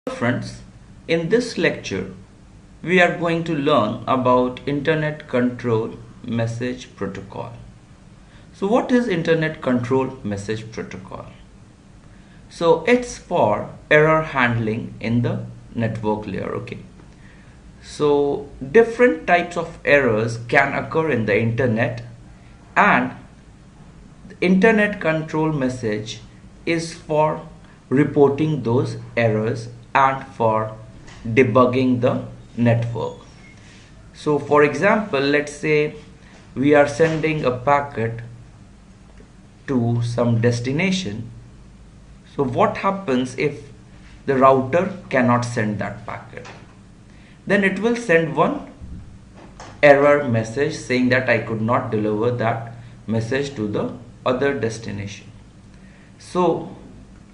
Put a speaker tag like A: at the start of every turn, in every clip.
A: Friends, in this lecture we are going to learn about Internet Control Message Protocol. So what is Internet Control Message Protocol? So it's for error handling in the network layer. Okay. So different types of errors can occur in the internet, and the Internet Control Message is for reporting those errors and for debugging the network. So for example, let's say we are sending a packet to some destination. So what happens if the router cannot send that packet? Then it will send one error message saying that I could not deliver that message to the other destination. So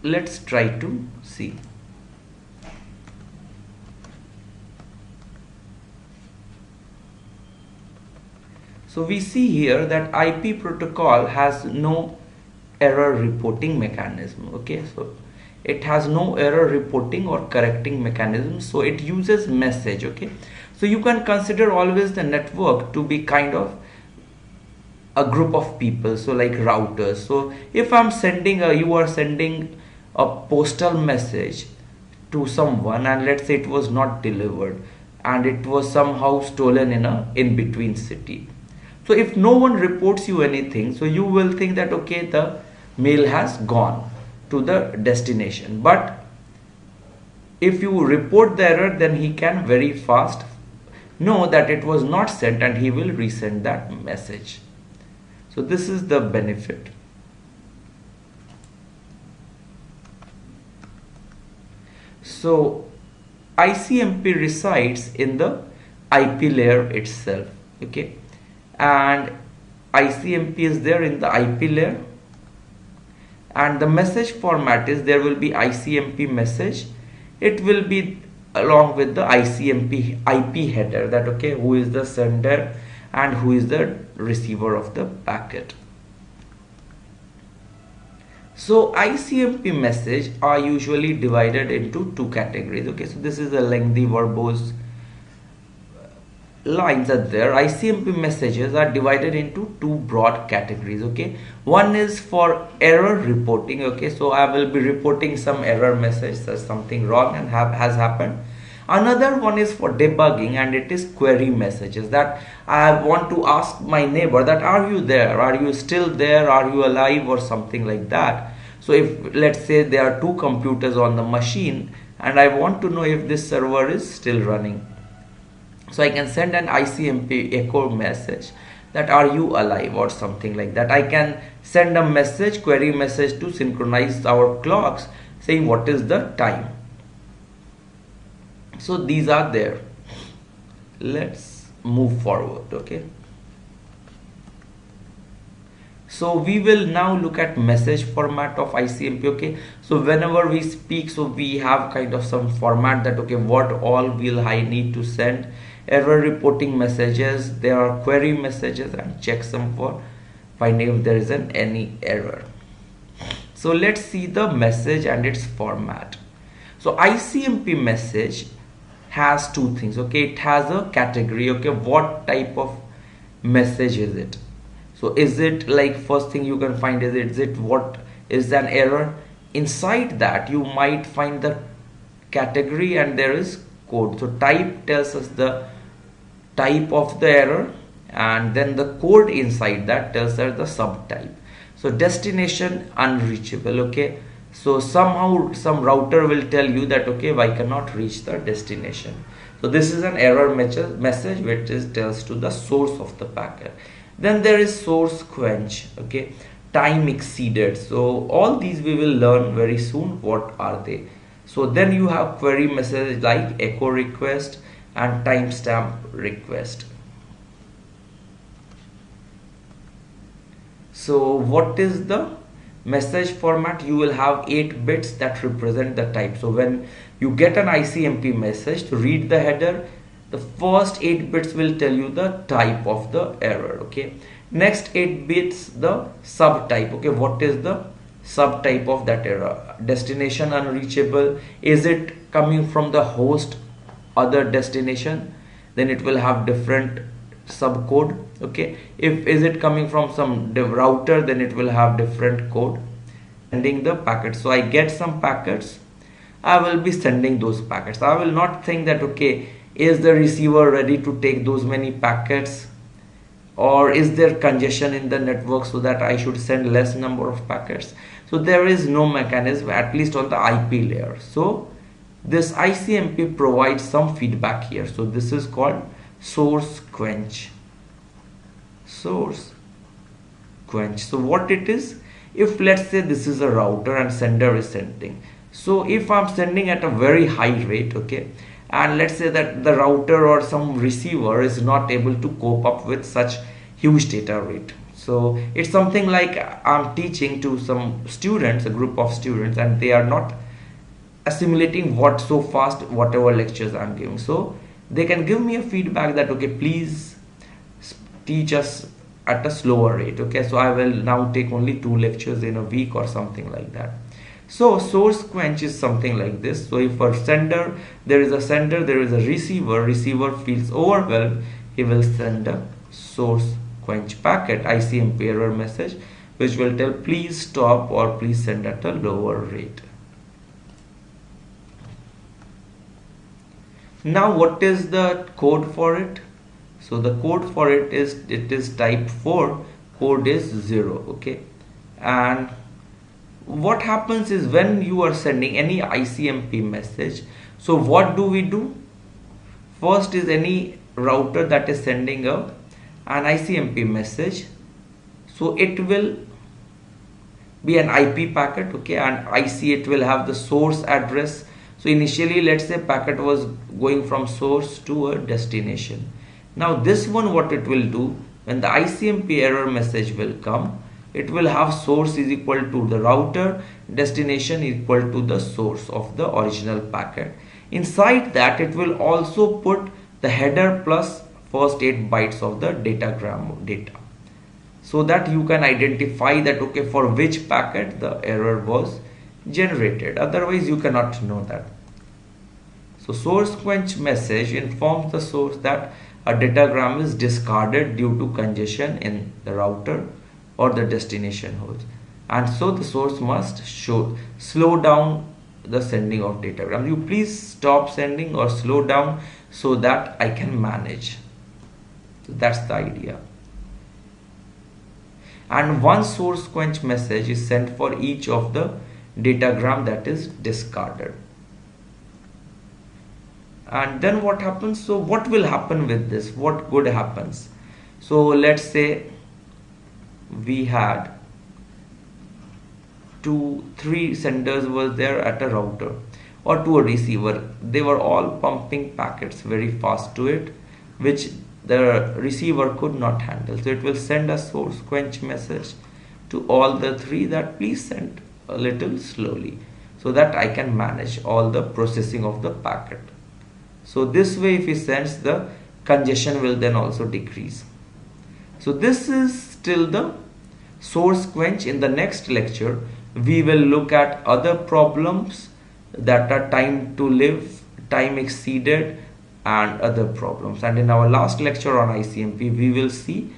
A: let's try to see. So we see here that IP protocol has no error reporting mechanism. Okay, so it has no error reporting or correcting mechanism, so it uses message. Okay, so you can consider always the network to be kind of a group of people, so like routers. So if I'm sending you are sending a postal message to someone, and let's say it was not delivered and it was somehow stolen in a in-between city. So if no one reports you anything, so you will think that okay, the mail has gone to the destination. But if you report the error, then he can very fast know that it was not sent and he will resend that message. So this is the benefit. So ICMP resides in the IP layer itself. Okay, and ICMP is there in the IP layer, and the message format is there will be ICMP message. It will be along with the ICMP IP header, that okay, who is the sender and who is the receiver of the packet. So ICMP message are usually divided into two categories. Okay, so this is a lengthy verbose lines are there. ICMP messages are divided into two broad categories. Okay, one is for error reporting. Okay, so I will be reporting some error message that something wrong and has happened. Another one is for debugging, and it is query messages, that I want to ask my neighbor that are you there, are you still there, are you alive, or something like that. So if let's say there are two computers on the machine and I want to know if this server is still running, so I can send an ICMP echo message that are you alive or something like that. I can send a message, query message, to synchronize our clocks saying what is the time. So these are there. Let's move forward. Okay, so we will now look at message format of ICMP. Okay, so whenever we speak, so we have kind of some format that okay, what all will I need to send. Error reporting messages, there are query messages, and checksum for finding if there is any error. So let's see the message and its format. So ICMP message has two things. Okay, it has a category. Okay, what type of message is it? So is it like, first thing you can find is it what is an error? Inside that you might find the category and there is code. So type tells us the type of the error, and then the code inside that tells us the subtype. So destination unreachable. Okay, so somehow some router will tell you that okay, I cannot reach the destination. So this is an error message which tells to the source of the packet. Then there is source quench. Okay, time exceeded. So all these we will learn very soon what are they. So then you have query message like echo request and timestamp request. So what is the message format? You will have 8 bits that represent the type. So when you get an ICMP message, to read the header, the first 8 bits will tell you the type of the error. Okay, next 8 bits the subtype. Okay, what is the subtype of that error? Destination unreachable, is it coming from the host other destination, then it will have different subcode. Okay, if is it coming from some router, then it will have different code. Sending the packets, so I get some packets, I will be sending those packets. I will not think that okay, is the receiver ready to take those many packets, or is there congestion in the network so that I should send less number of packets. So there is no mechanism, at least on the IP layer. So this ICMP provides some feedback here. So this is called source quench. Source quench. So what it is, if let's say this is a router and sender is sending, so if I'm sending at a very high rate, okay, and let's say that the router or some receiver is not able to cope up with such huge data rate. So it's something like I'm teaching to some students, a group of students, and they are not assimilating what so fast whatever lectures I'm giving. So they can give me a feedback that okay, please teach us at a slower rate. Okay, so I will now take only 2 lectures in a week or something like that. So source quench is something like this. So if for sender, there is a sender, there is a receiver, receiver feels overwhelmed, he will send a source quench packet, ICMP error message, which will tell please stop or please send at a lower rate. Now what is the code for it? So the code for it is type 4, code is 0. Okay, and what happens is when you are sending any ICMP message, so what do we do? First is any router that is sending an ICMP message, so it will be an IP packet, okay, and IC it will have the source address. So initially let's say packet was going from source to a destination. Now this one, what it will do, when the ICMP error message will come, it will have source is equal to the router, destination equal to the source of the original packet. Inside that it will also put the header plus first 8 bytes of the datagram data, so that you can identify that okay, for which packet the error was generated. Otherwise you cannot know that. So source quench message informs the source that a datagram is discarded due to congestion in the router or the destination host, and so the source must slow down the sending of datagram. You please stop sending or slow down so that I can manage. So that's the idea. And one source quench message is sent for each of the datagram that is discarded. And then what happens? So what will happen with this? What good happens? So let's say we had 2-3 senders was there at a router or to a receiver. They were all pumping packets very fast to it, which the receiver could not handle. So it will send a source quench message to all the 3 that please send a little slowly so that I can manage all the processing of the packet. So this way if he sends, the congestion will then also decrease. So this is still the source quench. In the next lecture we will look at other problems that are time to live, time exceeded, and other problems. And in our last lecture on ICMP we will see